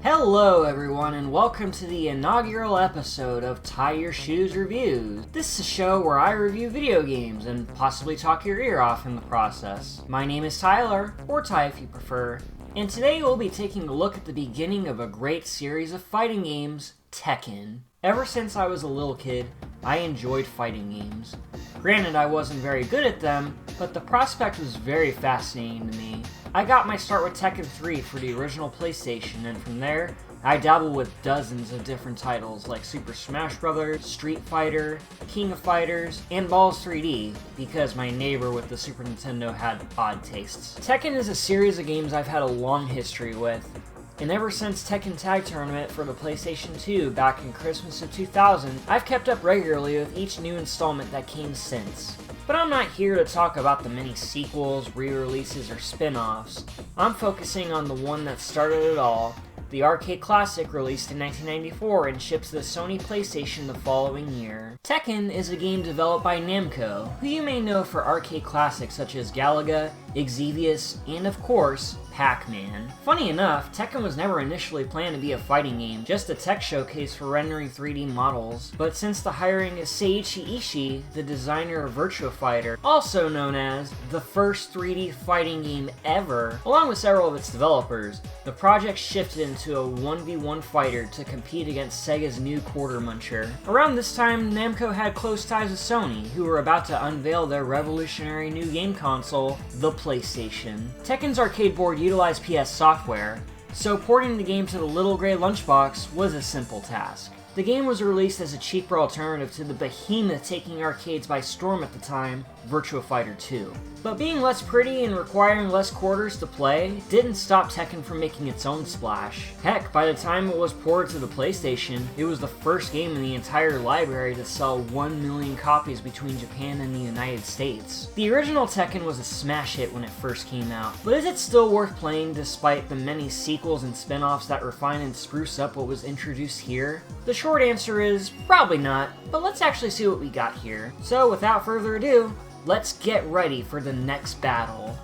Hello everyone and welcome to the inaugural episode of Tie Your Shoes Reviews. This is a show where I review video games and possibly talk your ear off in the process. My name is Tyler, or Ty if you prefer, and today we'll be taking a look at the beginning of a great series of fighting games, Tekken. Ever since I was a little kid, I enjoyed fighting games. Granted, I wasn't very good at them, but the prospect was very fascinating to me. I got my start with Tekken 3 for the original PlayStation, and from there, I dabbled with dozens of different titles like Super Smash Bros., Street Fighter, King of Fighters, and Balls 3D, because my neighbor with the Super Nintendo had odd tastes. Tekken is a series of games I've had a long history with, and ever since Tekken Tag Tournament for the PlayStation 2 back in Christmas of 2000, I've kept up regularly with each new installment that came since. But I'm not here to talk about the many sequels, re-releases, or spin-offs. I'm focusing on the one that started it all, the arcade classic released in 1994 and shipped to the Sony PlayStation the following year. Tekken is a game developed by Namco, who you may know for arcade classics such as Galaga, Exvius, and of course, Pac-Man. Funny enough, Tekken was never initially planned to be a fighting game, just a tech showcase for rendering 3D models. But since the hiring of Seiichi Ishii, the designer of Virtua Fighter, also known as the first 3D fighting game ever, along with several of its developers, the project shifted into a 1v1 fighter to compete against Sega's new Quarter Muncher. Around this time, Namco had close ties with Sony, who were about to unveil their revolutionary new game console, the PlayStation. Tekken's arcade board utilized PS software, so porting the game to the little gray lunchbox was a simple task. The game was released as a cheaper alternative to the behemoth taking arcades by storm at the time, Virtua Fighter 2. But being less pretty and requiring less quarters to play didn't stop Tekken from making its own splash. Heck, by the time it was ported to the PlayStation, it was the first game in the entire library to sell 1 million copies between Japan and the United States. The original Tekken was a smash hit when it first came out, but is it still worth playing despite the many sequels and spin-offs that refine and spruce up what was introduced here? The short answer is probably not, but let's actually see what we got here. So without further ado, let's get ready for the next battle.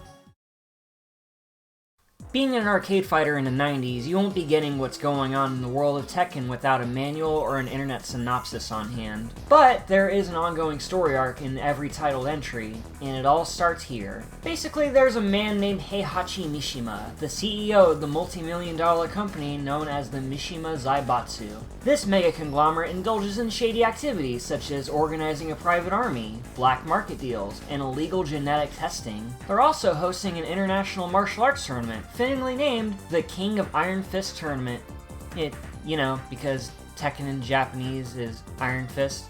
Being an arcade fighter in the 90s, you won't be getting what's going on in the world of Tekken without a manual or an internet synopsis on hand. But there is an ongoing story arc in every titled entry, and it all starts here. Basically, there's a man named Heihachi Mishima, the CEO of the multi-million-dollar company known as the Mishima Zaibatsu. This mega conglomerate indulges in shady activities such as organizing a private army, black market deals, and illegal genetic testing. They're also hosting an international martial arts tournament, fittingly named the King of Iron Fist Tournament. Because Tekken in Japanese is Iron Fist.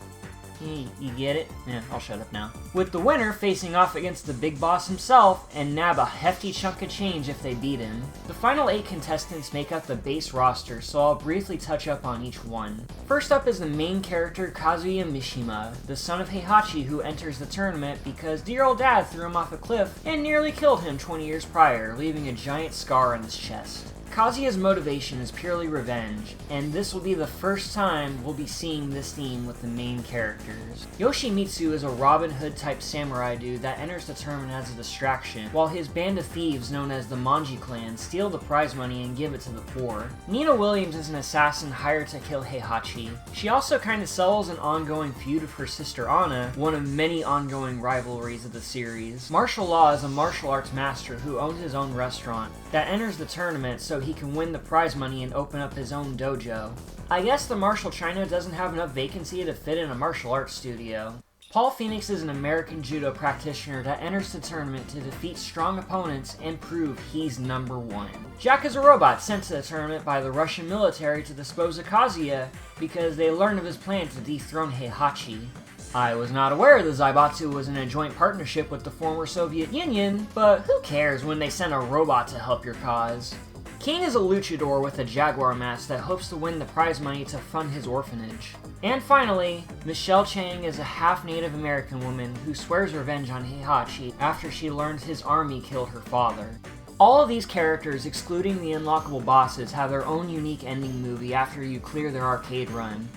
You get it? Yeah, I'll shut up now. With the winner facing off against the big boss himself and nab a hefty chunk of change if they beat him. The final 8 contestants make up the base roster, so I'll briefly touch up on each one. First up is the main character Kazuya Mishima, the son of Heihachi who enters the tournament because dear old dad threw him off a cliff and nearly killed him 20 years prior, leaving a giant scar on his chest. Kazuya's motivation is purely revenge, and this will be the first time we'll be seeing this theme with the main characters. Yoshimitsu is a Robin Hood type samurai dude that enters the tournament as a distraction, while his band of thieves known as the Manji clan steal the prize money and give it to the poor. Nina Williams is an assassin hired to kill Heihachi. She also kinda sells an ongoing feud with her sister Anna, one of many ongoing rivalries of the series. Martial Law is a martial arts master who owns his own restaurant that enters the tournament so he can win the prize money and open up his own dojo. I guess the Martial China doesn't have enough vacancy to fit in a martial arts studio. Paul Phoenix is an American judo practitioner that enters the tournament to defeat strong opponents and prove he's number one. Jack is a robot sent to the tournament by the Russian military to dispose of Kazuya because they learned of his plan to dethrone Heihachi. I was not aware the Zaibatsu was in a joint partnership with the former Soviet Union, but who cares when they send a robot to help your cause? King is a luchador with a jaguar mask that hopes to win the prize money to fund his orphanage. And finally, Michelle Chang is a half-Native American woman who swears revenge on Heihachi after she learns his army killed her father. All of these characters, excluding the unlockable bosses, have their own unique ending movie after you clear their arcade run.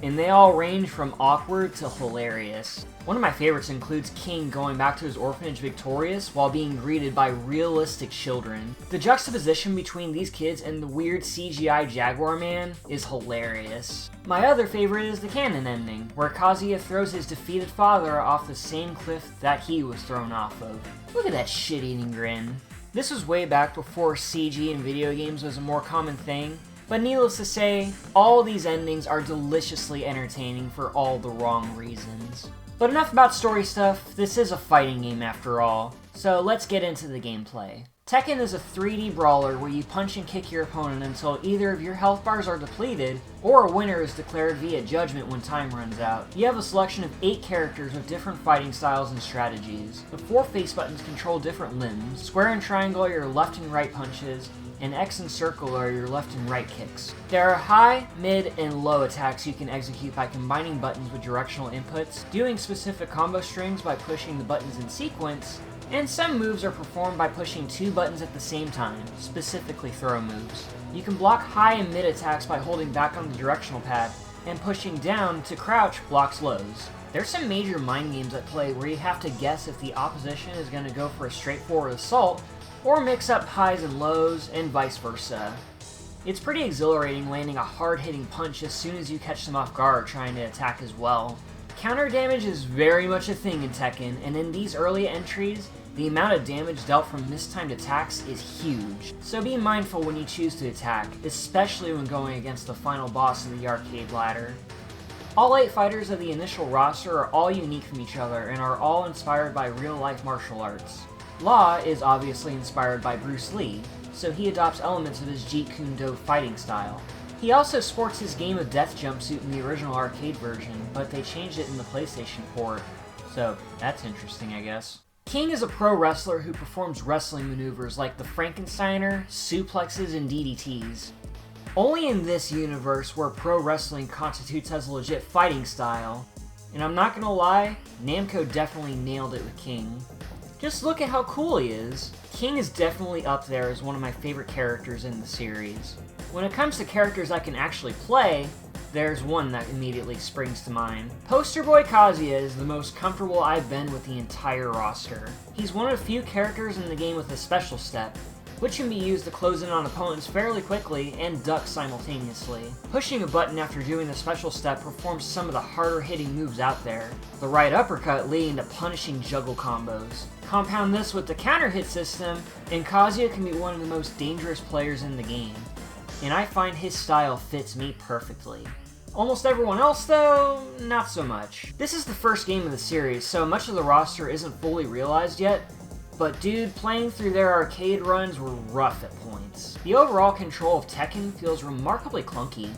and they all range from awkward to hilarious. One of my favorites includes King going back to his orphanage victorious while being greeted by realistic children. The juxtaposition between these kids and the weird CGI Jaguar Man is hilarious. My other favorite is the canon ending, where Kazuya throws his defeated father off the same cliff that he was thrown off of. Look at that shit-eating grin. This was way back before CG in video games was a more common thing, but needless to say, all these endings are deliciously entertaining for all the wrong reasons. But enough about story stuff, this is a fighting game after all, so let's get into the gameplay. Tekken is a 3D brawler where you punch and kick your opponent until either of your health bars are depleted, or a winner is declared via judgment when time runs out. You have a selection of 8 characters with different fighting styles and strategies. The 4 face buttons control different limbs, square and triangle are your left and right punches, and X and circle are your left and right kicks. There are high, mid, and low attacks you can execute by combining buttons with directional inputs, doing specific combo strings by pushing the buttons in sequence, and some moves are performed by pushing 2 buttons at the same time, specifically throw moves. You can block high and mid attacks by holding back on the directional pad, and pushing down to crouch blocks lows. There's some major mind games at play where you have to guess if the opposition is going to go for a straightforward assault, or mix up highs and lows, and vice versa. It's pretty exhilarating landing a hard-hitting punch as soon as you catch them off guard trying to attack as well. Counter damage is very much a thing in Tekken, and in these early entries, the amount of damage dealt from mistimed attacks is huge, so be mindful when you choose to attack, especially when going against the final boss of the arcade ladder. All 8 fighters of the initial roster are all unique from each other and are all inspired by real-life martial arts. Law is obviously inspired by Bruce Lee, so he adopts elements of his Jeet Kune Do fighting style. He also sports his Game of Death jumpsuit in the original arcade version, but they changed it in the PlayStation port, so that's interesting, I guess. King is a pro wrestler who performs wrestling maneuvers like the Frankensteiner, suplexes, and DDTs. Only in this universe where pro wrestling constitutes as a legit fighting style, and I'm not gonna lie, Namco definitely nailed it with King. Just look at how cool he is. King is definitely up there as one of my favorite characters in the series. When it comes to characters I can actually play, there's one that immediately springs to mind. Poster Boy Kazuya is the most comfortable I've been with the entire roster. He's one of the few characters in the game with a special step, which can be used to close in on opponents fairly quickly and duck simultaneously. Pushing a button after doing the special step performs some of the harder hitting moves out there, the right uppercut leading to punishing juggle combos. Compound this with the counter hit system, and Kazuya can be one of the most dangerous players in the game, and I find his style fits me perfectly. Almost everyone else, though, not so much. This is the first game of the series, so much of the roster isn't fully realized yet, but dude, playing through their arcade runs were rough at points. The overall control of Tekken feels remarkably clunky.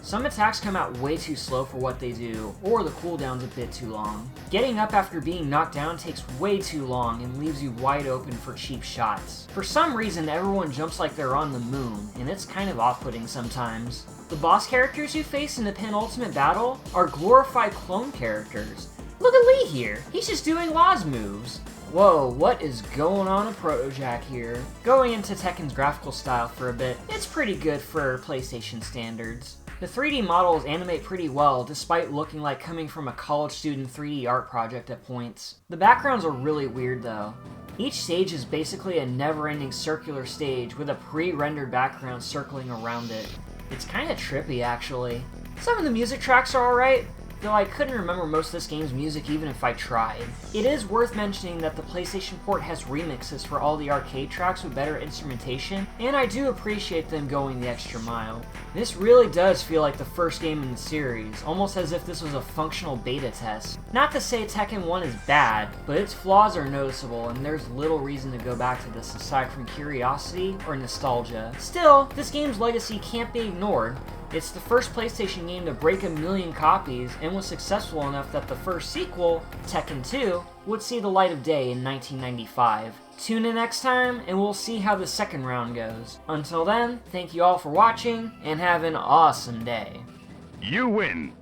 Some attacks come out way too slow for what they do, or the cooldown's a bit too long. Getting up after being knocked down takes way too long and leaves you wide open for cheap shots. For some reason, everyone jumps like they're on the moon, and it's kind of off-putting sometimes. The boss characters you face in the penultimate battle are glorified clone characters. Look at Lee here, he's just doing Law's moves. Whoa, what is going on in Proto-Jack here? Going into Tekken's graphical style for a bit, it's pretty good for PlayStation standards. The 3D models animate pretty well, despite looking like coming from a college student 3D art project at points. The backgrounds are really weird though. Each stage is basically a never-ending circular stage with a pre-rendered background circling around it. It's kinda trippy actually. Some of the music tracks are alright, though I couldn't remember most of this game's music even if I tried. It is worth mentioning that the PlayStation port has remixes for all the arcade tracks with better instrumentation, and I do appreciate them going the extra mile. This really does feel like the first game in the series, almost as if this was a functional beta test. Not to say Tekken 1 is bad, but its flaws are noticeable and there's little reason to go back to this aside from curiosity or nostalgia. Still, this game's legacy can't be ignored. It's the first PlayStation game to break 1 million copies and was successful enough that the first sequel, Tekken 2, would see the light of day in 1995. Tune in next time and we'll see how the second round goes. Until then, thank you all for watching and have an awesome day. You win!